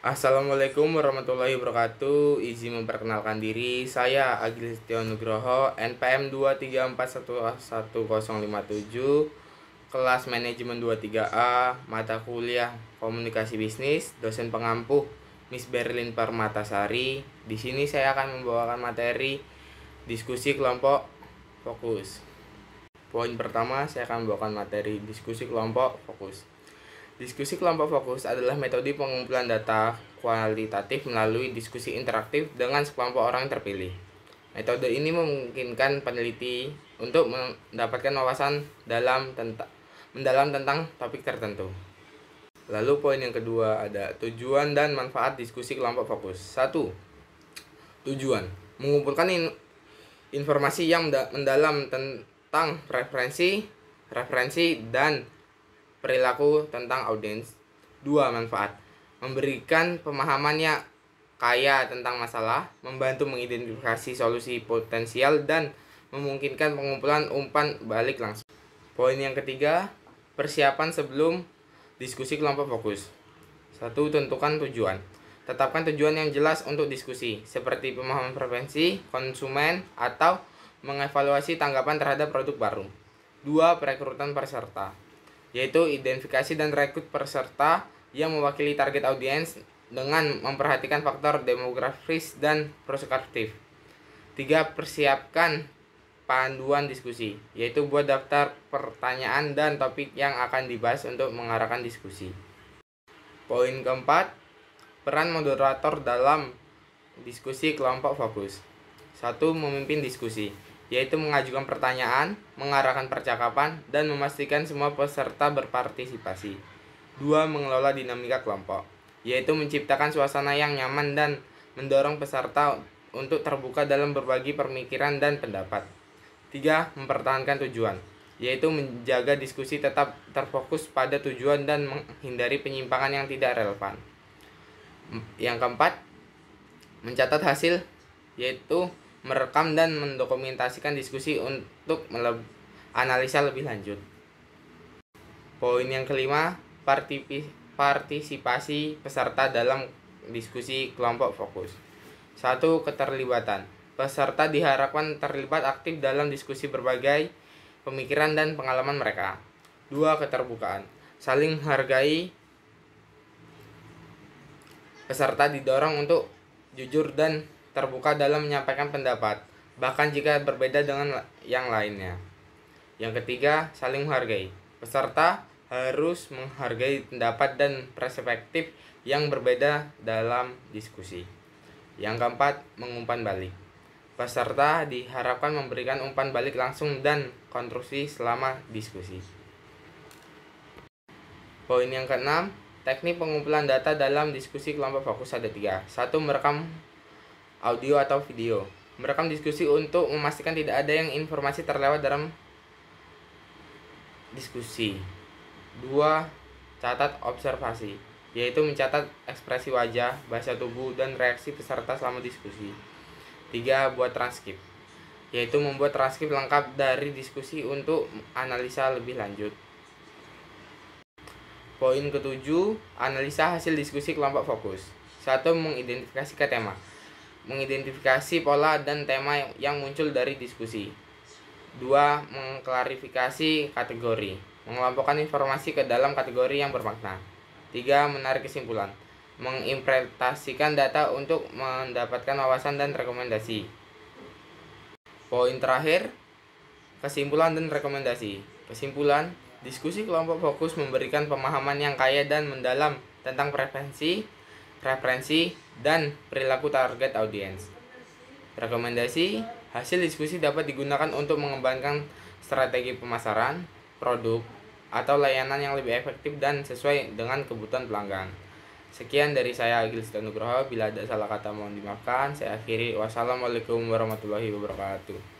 Assalamualaikum warahmatullahi wabarakatuh. Izin memperkenalkan diri, saya Agil Setion Nugroho, NPM 234111057, kelas manajemen 23A, mata kuliah komunikasi bisnis, dosen pengampu Miss Berlin Permatasari. Di sini saya akan membawakan materi diskusi kelompok fokus. Poin pertama, saya akan membawakan materi diskusi kelompok fokus. Diskusi kelompok fokus adalah metode pengumpulan data kualitatif melalui diskusi interaktif dengan sekelompok orang terpilih. Metode ini memungkinkan peneliti untuk mendapatkan wawasan mendalam tentang topik tertentu. Lalu poin yang kedua ada tujuan dan manfaat diskusi kelompok fokus. 1. Tujuan: mengumpulkan informasi yang mendalam tentang referensi dan perilaku tentang audiens. 2. Manfaat: memberikan pemahaman yang kaya tentang masalah, membantu mengidentifikasi solusi potensial, dan memungkinkan pengumpulan umpan balik langsung. Poin yang ketiga, persiapan sebelum diskusi kelompok fokus. 1. Tentukan tujuan. Tetapkan tujuan yang jelas untuk diskusi, seperti pemahaman preferensi konsumen atau mengevaluasi tanggapan terhadap produk baru. 2. Perekrutan peserta, yaitu identifikasi dan rekrut peserta yang mewakili target audiens dengan memperhatikan faktor demografis dan prospektif. 3. Persiapkan panduan diskusi, yaitu buat daftar pertanyaan dan topik yang akan dibahas untuk mengarahkan diskusi. Poin keempat, peran moderator dalam diskusi kelompok fokus. 1. Memimpin diskusi, yaitu mengajukan pertanyaan, mengarahkan percakapan, dan memastikan semua peserta berpartisipasi. 2. Mengelola dinamika kelompok, yaitu menciptakan suasana yang nyaman dan mendorong peserta untuk terbuka dalam berbagi pemikiran dan pendapat. 3. Mempertahankan tujuan, yaitu menjaga diskusi tetap terfokus pada tujuan dan menghindari penyimpangan yang tidak relevan. Yang keempat, mencatat hasil, yaitu merekam dan mendokumentasikan diskusi untuk analisa lebih lanjut. Poin yang kelima, partisipasi peserta dalam diskusi kelompok fokus. 1. Keterlibatan. Peserta diharapkan terlibat aktif dalam diskusi berbagai pemikiran dan pengalaman mereka. 2. Keterbukaan. Saling menghargai. Peserta didorong untuk jujur dan terbuka dalam menyampaikan pendapat, bahkan jika berbeda dengan yang lainnya. Yang ketiga, saling menghargai. Peserta harus menghargai pendapat dan perspektif yang berbeda dalam diskusi. Yang keempat, mengumpan balik. Peserta diharapkan memberikan umpan balik langsung dan konstruksi selama diskusi. Poin yang keenam, teknik pengumpulan data dalam diskusi kelompok fokus ada 3. 1. Merekam audio atau video. Merekam diskusi untuk memastikan tidak ada yang informasi terlewat dalam diskusi. 2. Catat observasi, yaitu mencatat ekspresi wajah, bahasa tubuh, dan reaksi peserta selama diskusi. 3. Buat transkrip, yaitu membuat transkrip lengkap dari diskusi untuk analisa lebih lanjut. Poin ketujuh, analisa hasil diskusi kelompok fokus. 1. Mengidentifikasi tema. Mengidentifikasi pola dan tema yang muncul dari diskusi. 2. Mengklarifikasi kategori, mengelompokkan informasi ke dalam kategori yang bermakna. 3. Menarik kesimpulan, mengimplementasikan data untuk mendapatkan wawasan dan rekomendasi. Poin terakhir, kesimpulan dan rekomendasi. Kesimpulan, diskusi kelompok fokus memberikan pemahaman yang kaya dan mendalam tentang referensi, dan perilaku target audiens. Rekomendasi, hasil diskusi dapat digunakan untuk mengembangkan strategi pemasaran, produk, atau layanan yang lebih efektif dan sesuai dengan kebutuhan pelanggan. Sekian dari saya, Agil Setion Nugroho. Bila ada salah kata mohon dimaafkan. Saya akhiri. Wassalamualaikum warahmatullahi wabarakatuh.